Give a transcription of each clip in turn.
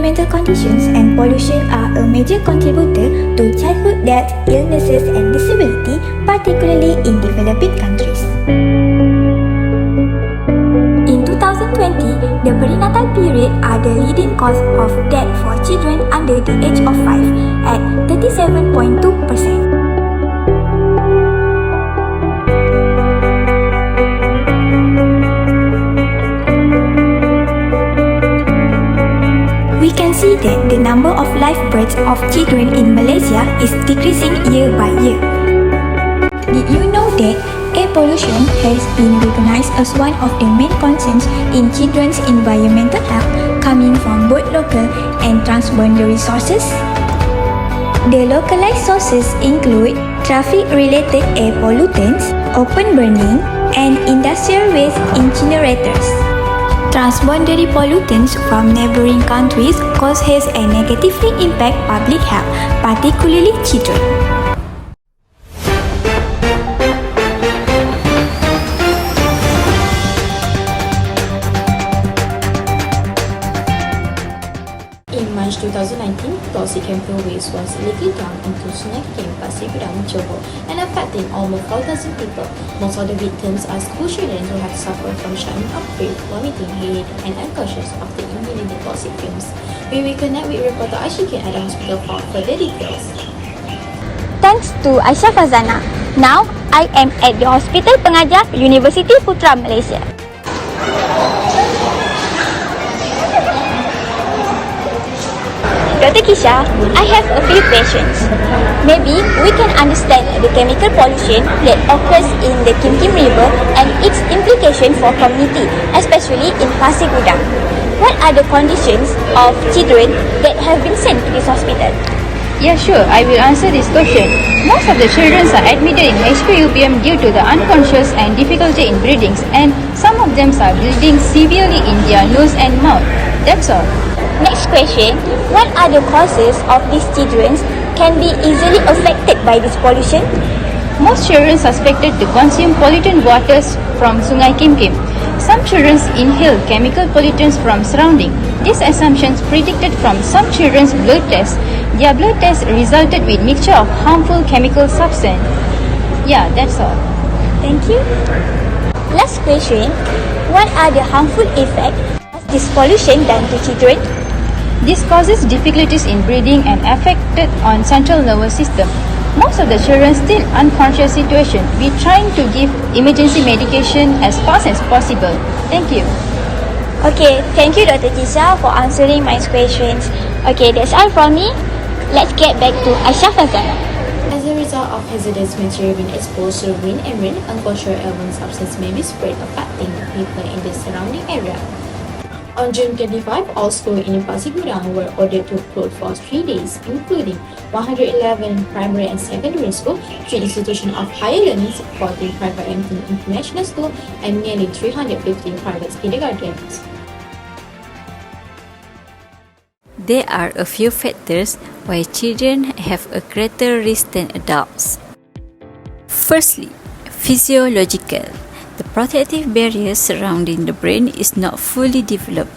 Environmental conditions and pollution are a major contributor to childhood death, illnesses and disability, particularly in developing countries. In 2020, the perinatal period are the leading cause of death for children under the age of 5 at 37.2%. We can see that the number of live births of children in Malaysia is decreasing year by year. Did you know that air pollution has been recognized as one of the main concerns in children's environmental health, coming from both local and transboundary sources? The localized sources include traffic-related air pollutants, open burning, and industrial waste incinerators. Transboundary pollutants from neighboring countries causes a negatively impact public health, particularly children. In March 2019, toxic chemical waste was leaked down into Sungai Kim, Pasir Gudang, Johor, and affecting almost 4,000 people. Most of the victims are school children who have suffered from shortness of breath, vomiting, headache, and unconscious after inhaling the toxic fumes. We will connect with reporter Ashikin at the hospital for further details. Thanks to Aisyah Fazana. Now, I am at the Hospital Pengajar, University Putra Malaysia. Dr. Kisha, I have a few questions. Maybe we can understand the chemical pollution that occurs in the Kim Kim River and its implication for community, especially in Pasir Gudang. What are the conditions of children that have been sent to this hospital? Yeah, sure. I will answer this question. Most of the children are admitted in HPUPM due to the unconscious and difficulty in breathing, and some of them are bleeding severely in their nose and mouth. That's all. Next question, what are the causes of these children can be easily affected by this pollution? Most children suspected to consume pollutant waters from Sungai Kim Kim. Some children inhale chemical pollutants from surrounding. These assumptions predicted from some children's blood tests. Their blood tests resulted with mixture of harmful chemical substance. Yeah, that's all. Thank you. Last question, what are the harmful effects of this pollution done to children? This causes difficulties in breathing and affected on central nervous system. Most of the children still unconscious situation. We're trying to give emergency medication as fast as possible. Thank you. Okay, thank you Dr. Kisha for answering my questions. Okay, that's all from me. Let's get back to Aisyah Fazana. As a result of hazardous material being exposed to wind and rain, unconscious airborne substance may be spread, affecting people in the surrounding area. On June 25, all schools in Pasir Gudang were ordered to close for 3 days, including 111 primary and secondary schools, 3 institutions of higher learning, 14 private and international schools, and nearly 350 private kindergartens. There are a few factors why children have a greater risk than adults. Firstly, physiological. The protective barrier surrounding the brain is not fully developed,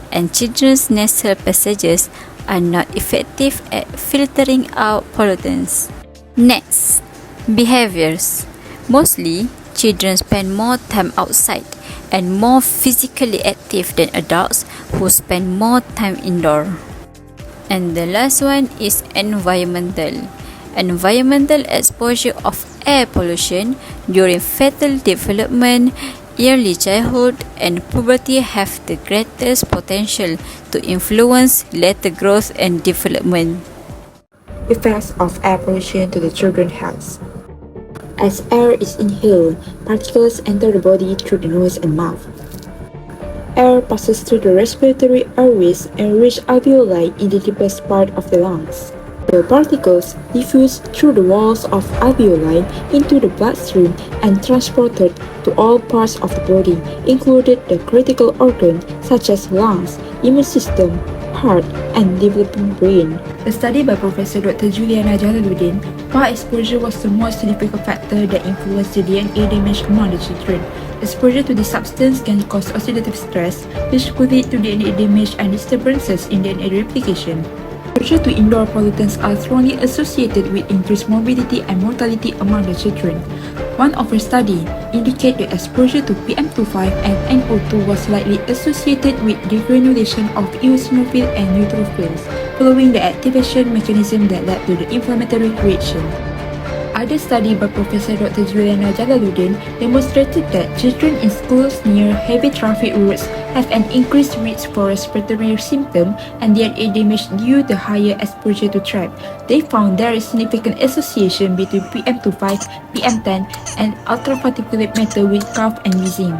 and children's nasal passages are not effective at filtering out pollutants. Next, behaviors. Mostly, children spend more time outside and more physically active than adults who spend more time indoor. And the last one is environmental. Environmental exposure of air pollution during fetal development, early childhood, and puberty have the greatest potential to influence later growth and development. Effects of air pollution to the children's health. As air is inhaled, particles enter the body through the nose and mouth. Air passes through the respiratory airways and reach alveoli in the deepest part of the lungs. The particles diffuse through the walls of alveoli into the bloodstream and transported to all parts of the body, including the critical organs such as lungs, immune system, heart and developing brain. A study by Professor Dr. Juliana Jalaluddin found exposure was the most significant factor that influenced the DNA damage among the children. Exposure to this substance can cause oxidative stress, which could lead to DNA damage and disturbances in DNA replication. Exposure to indoor pollutants are strongly associated with increased morbidity and mortality among the children. One of her studies indicated that exposure to PM2.5 and NO2 was likely associated with degranulation of eosinophils and neutrophils, following the activation mechanism that led to the inflammatory reaction. Other study by Professor Dr. Juliana Jalaluddin demonstrated that children in schools near heavy traffic routes have an increased risk for respiratory symptoms and DNA damage due to higher exposure to TRAP. They found there is significant association between PM2.5, PM10, and ultrafparticulate matter with cough and wheezing.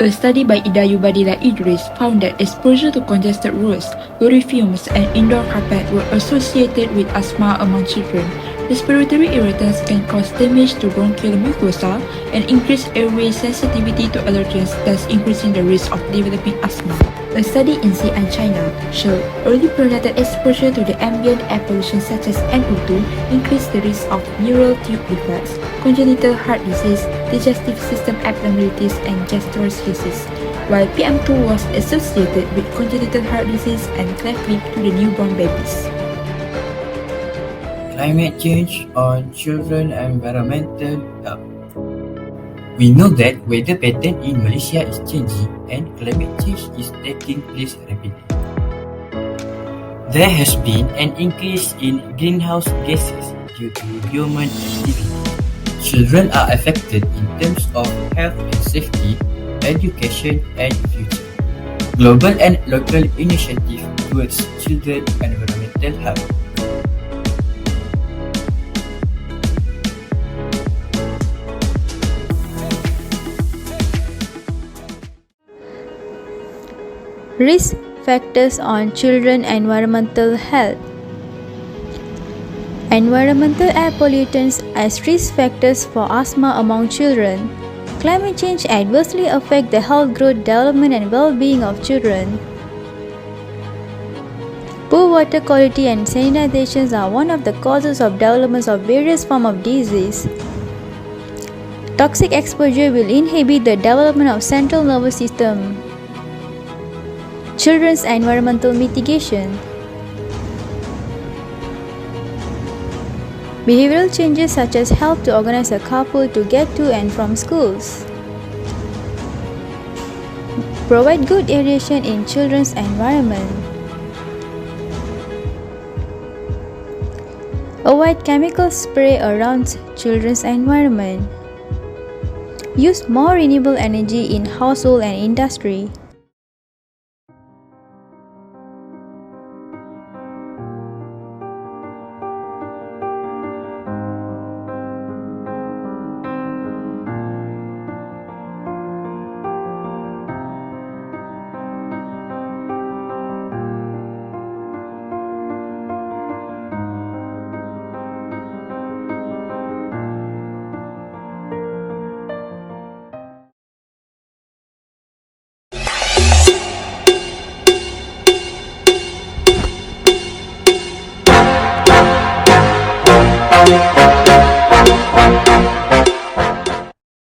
A study by Idayu Badila Idris found that exposure to congested roads, lorry fumes, and indoor carpet were associated with asthma among children. Respiratory irritants can cause damage to bronchial mucosa and increase airway sensitivity to allergens, thus increasing the risk of developing asthma. A study in Xi'an, China showed early prenatal exposure to the ambient air pollution such as NO2 increased the risk of neural tube defects, congenital heart disease, digestive system abnormalities, and gastroenteritis, while PM2 was associated with congenital heart disease and cleft lip to the newborn babies. Climate change on children and environmental health. We know that weather pattern in Malaysia is changing and climate change is taking place rapidly. There has been an increase in greenhouse gases due to human activity. Children are affected in terms of health and safety, education and future. Global and local initiative towards children and environmental health. Risk factors on children environmental health. Environmental air pollutants as risk factors for asthma among children. Climate change adversely affects the health, growth, development and well-being of children. Poor water quality and sanitization are one of the causes of development of various forms of disease. Toxic exposure will inhibit the development of central nervous system. Children's environmental mitigation. Behavioral changes such as help to organize a carpool to get to and from schools. Provide good aeration in children's environment. Avoid chemical spray around children's environment. Use more renewable energy in household and industry.